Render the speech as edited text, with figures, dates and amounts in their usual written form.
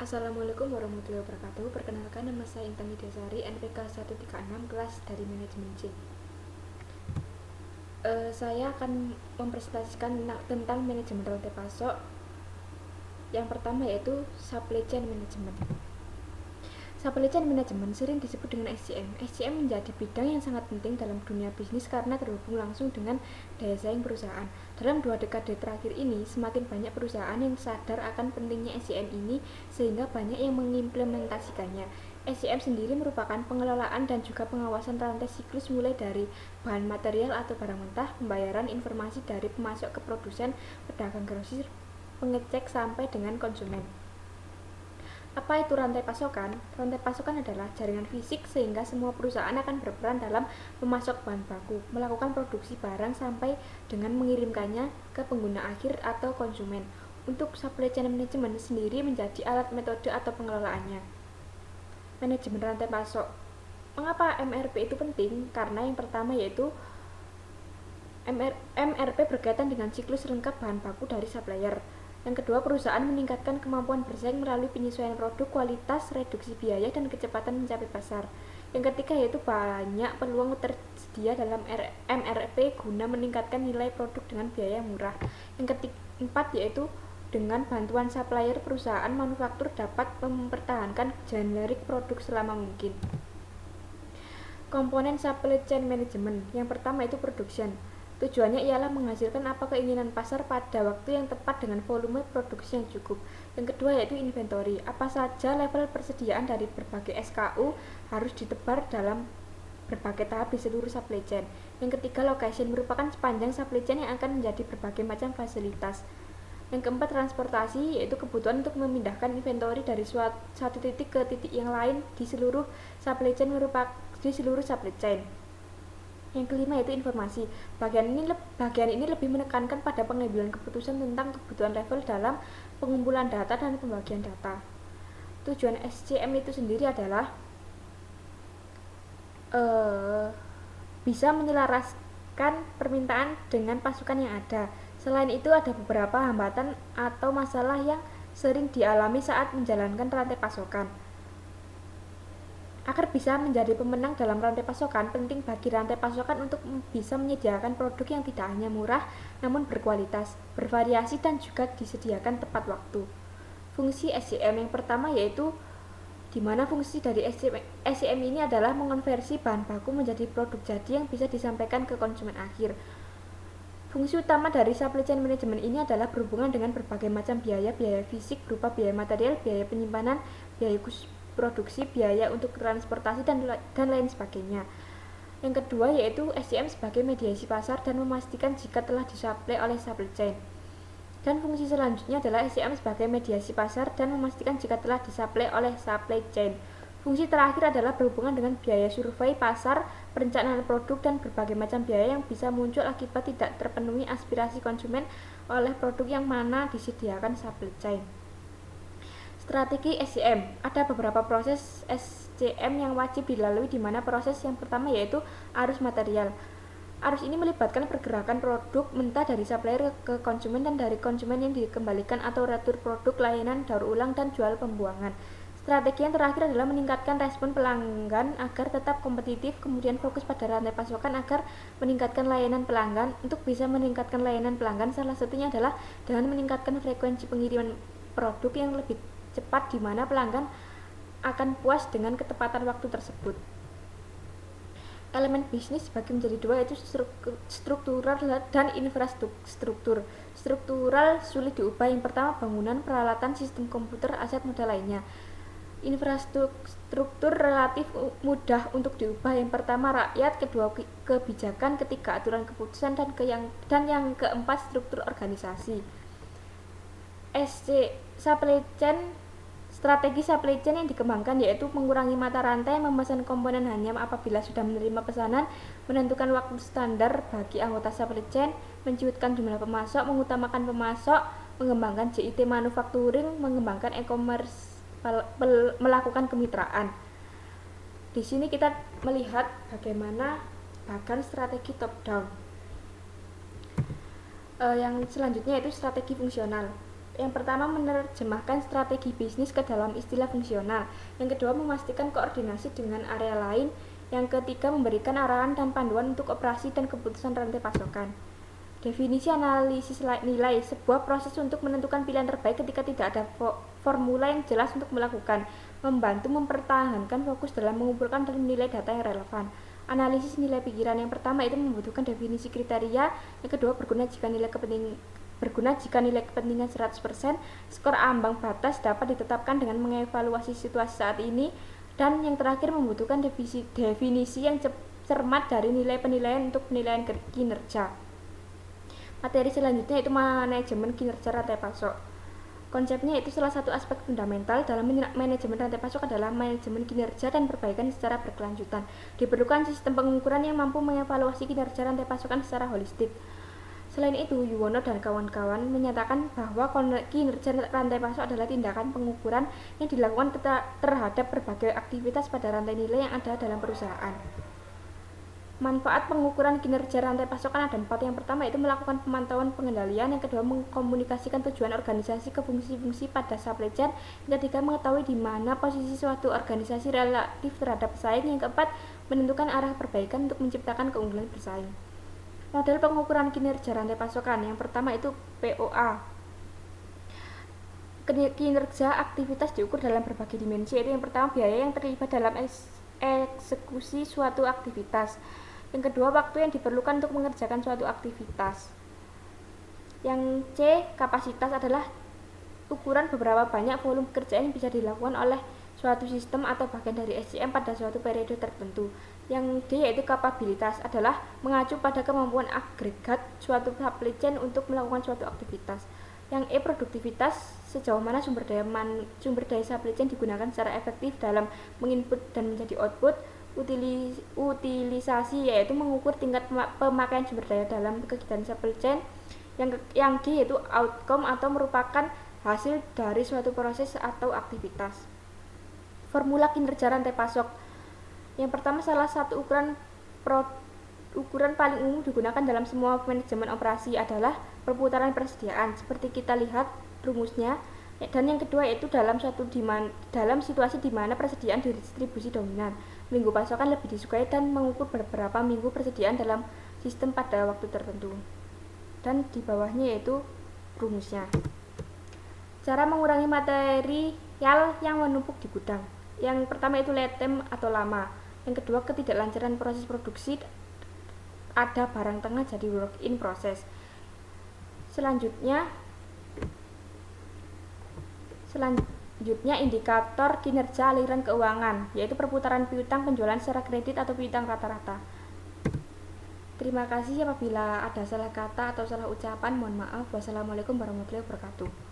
Assalamualaikum warahmatullahi wabarakatuh. Perkenalkan, nama saya Intan Widyasari, NPK 136, kelas dari manajemen C. Saya akan mempresentasikan tentang manajemen rantai pasok. Yang pertama yaitu supply chain management. Supply chain management sering disebut dengan SCM. SCM menjadi bidang yang sangat penting dalam dunia bisnis karena terhubung langsung dengan daya saing perusahaan. Dalam 2 dekade terakhir ini, semakin banyak perusahaan yang sadar akan pentingnya SCM ini sehingga banyak yang mengimplementasikannya. SCM sendiri merupakan pengelolaan dan juga pengawasan rantai siklus mulai dari bahan material atau barang mentah, pembayaran informasi dari pemasok ke produsen, pedagang grosir, pengecek sampai dengan konsumen. Apa itu rantai pasokan? Rantai pasokan adalah jaringan fisik sehingga semua perusahaan akan berperan dalam memasok bahan baku, melakukan produksi barang sampai dengan mengirimkannya ke pengguna akhir atau konsumen. Untuk supply chain management sendiri menjadi alat metode atau pengelolaannya. Manajemen rantai pasok. Mengapa MRP itu penting? Karena yang pertama yaitu MRP berkaitan dengan siklus lengkap bahan baku dari supplier. Yang kedua, perusahaan meningkatkan kemampuan bersaing melalui penyesuaian produk, kualitas, reduksi biaya, dan kecepatan mencapai pasar. Yang ketiga yaitu banyak peluang tersedia dalam MRP guna meningkatkan nilai produk dengan biaya murah. Yang keempat yaitu dengan bantuan supplier, perusahaan manufaktur dapat mempertahankan generik produk selama mungkin. Komponen supply chain management. Yang pertama itu production. Tujuannya ialah menghasilkan apa keinginan pasar pada waktu yang tepat dengan volume produksi yang cukup. Yang kedua yaitu inventory. Apa saja level persediaan dari berbagai SKU harus ditebar dalam berbagai tahap di seluruh supply chain. Yang ketiga location, merupakan sepanjang supply chain yang akan menjadi berbagai macam fasilitas. Yang keempat transportasi, yaitu kebutuhan untuk memindahkan inventory dari satu titik ke titik yang lain di seluruh supply chain Yang kelima yaitu informasi. Bagian ini lebih menekankan pada pengambilan keputusan tentang kebutuhan level dalam pengumpulan data dan pembagian data. Tujuan SCM itu sendiri adalah bisa menyelaraskan permintaan dengan pasukan yang ada. Selain itu ada beberapa hambatan atau masalah yang sering dialami saat menjalankan rantai pasokan. Agar bisa menjadi pemenang dalam rantai pasokan, penting bagi rantai pasokan untuk bisa menyediakan produk yang tidak hanya murah, namun berkualitas, bervariasi, dan juga disediakan tepat waktu. Fungsi SCM yang pertama yaitu di mana fungsi dari SCM ini adalah mengonversi bahan baku menjadi produk jadi yang bisa disampaikan ke konsumen akhir. Fungsi utama dari supply chain management ini adalah berhubungan dengan berbagai macam biaya fisik berupa biaya material, biaya penyimpanan, biaya produksi, biaya untuk transportasi, dan lain sebagainya. Yang kedua yaitu SCM sebagai mediasi pasar dan memastikan jika telah disuplai oleh supply chain. Dan fungsi selanjutnya adalah SCM sebagai mediasi pasar dan memastikan jika telah disuplai oleh supply chain. Fungsi terakhir adalah berhubungan dengan biaya survei pasar, perencanaan produk, dan berbagai macam biaya yang bisa muncul akibat tidak terpenuhi aspirasi konsumen oleh produk yang mana disediakan supply chain. Strategi SCM. Ada beberapa proses SCM yang wajib dilalui, di mana proses yang pertama yaitu arus material. Arus ini melibatkan pergerakan produk mentah dari supplier ke konsumen dan dari konsumen yang dikembalikan atau retur produk, layanan, daur ulang, dan jual pembuangan. Strategi yang terakhir adalah meningkatkan respon pelanggan agar tetap kompetitif, kemudian fokus pada rantai pasokan agar meningkatkan layanan pelanggan. Untuk bisa meningkatkan layanan pelanggan, salah satunya adalah dengan meningkatkan frekuensi pengiriman produk yang lebih cepat, di mana pelanggan akan puas dengan ketepatan waktu tersebut. Elemen bisnis bagi menjadi dua yaitu struktural dan infrastruktur. Struktural sulit diubah. Yang pertama bangunan, peralatan, sistem komputer, aset modal lainnya. Infrastruktur relatif mudah untuk diubah. Yang pertama rakyat, kedua kebijakan, ketiga aturan keputusan, dan yang keempat struktur organisasi. Strategi supply chain yang dikembangkan yaitu mengurangi mata rantai, memesan komponen hanya apabila sudah menerima pesanan, menentukan waktu standar bagi anggota supply chain, menciutkan jumlah pemasok, mengutamakan pemasok, mengembangkan JIT manufacturing, mengembangkan e-commerce, melakukan kemitraan. Di sini kita melihat bagaimana bahkan strategi top down. Yang selanjutnya yaitu strategi fungsional. Yang pertama, menerjemahkan strategi bisnis ke dalam istilah fungsional. Yang kedua, memastikan koordinasi dengan area lain. Yang ketiga, memberikan arahan dan panduan untuk operasi dan keputusan rantai pasokan. Definisi analisis nilai, sebuah proses untuk menentukan pilihan terbaik ketika tidak ada formula yang jelas untuk melakukan, membantu mempertahankan fokus dalam mengumpulkan dan menilai data yang relevan. Analisis nilai pikiran, yang pertama itu membutuhkan definisi kriteria, yang kedua berguna jika nilai kepentingan 100%, skor ambang batas dapat ditetapkan dengan mengevaluasi situasi saat ini, dan yang terakhir membutuhkan definisi yang cermat dari nilai penilaian untuk penilaian kinerja. Materi selanjutnya itu manajemen kinerja rantai pasok. Konsepnya itu salah satu aspek fundamental dalam manajemen rantai pasok adalah manajemen kinerja dan perbaikan secara berkelanjutan. Diperlukan sistem pengukuran yang mampu mengevaluasi kinerja rantai pasokan secara holistik. Selain itu, Yuwono dan kawan-kawan menyatakan bahwa kinerja rantai pasok adalah tindakan pengukuran yang dilakukan terhadap berbagai aktivitas pada rantai nilai yang ada dalam perusahaan. Manfaat pengukuran kinerja rantai pasokan ada 4. Yang pertama itu melakukan pemantauan pengendalian, yang kedua mengkomunikasikan tujuan organisasi ke fungsi-fungsi pada supply chain, yang ketiga mengetahui di mana posisi suatu organisasi relatif terhadap pesaing, yang keempat menentukan arah perbaikan untuk menciptakan keunggulan bersaing. Model pengukuran kinerja rantai pasokan, yang pertama itu POA. Kinerja aktivitas diukur dalam berbagai dimensi, yaitu yang pertama biaya yang terlibat dalam eksekusi suatu aktivitas. Yang kedua, waktu yang diperlukan untuk mengerjakan suatu aktivitas. Yang C, kapasitas adalah ukuran beberapa banyak volume pekerjaan yang bisa dilakukan oleh suatu sistem atau bagian dari SCM pada suatu periode tertentu. Yang D, yaitu kapabilitas, adalah mengacu pada kemampuan agregat suatu supply chain untuk melakukan suatu aktivitas. Yang E, produktivitas, sejauh mana sumber daya supply chain digunakan secara efektif dalam menginput dan menjadi output. Utilisasi, yaitu mengukur tingkat pemakaian sumber daya dalam kegiatan supply chain. Yang G, yaitu outcome atau merupakan hasil dari suatu proses atau aktivitas. Formula kinerja rantai pasok. Yang pertama, salah satu ukuran paling umum digunakan dalam semua manajemen operasi adalah perputaran persediaan, seperti kita lihat rumusnya. Dan yang kedua yaitu dalam situasi di mana persediaan didistribusi dominan, minggu pasokan lebih disukai, dan mengukur beberapa minggu persediaan dalam sistem pada waktu tertentu. Dan di bawahnya yaitu rumusnya. Cara mengurangi material yang menumpuk di gudang. Yang pertama itu lead time atau lama. Yang kedua, ketidaklancaran proses produksi, ada barang tengah jadi work in process. Selanjutnya indikator kinerja aliran keuangan, yaitu perputaran piutang, penjualan secara kredit atau piutang rata-rata. Terima kasih. Apabila ada salah kata atau salah ucapan, mohon maaf. Wassalamualaikum warahmatullahi wabarakatuh.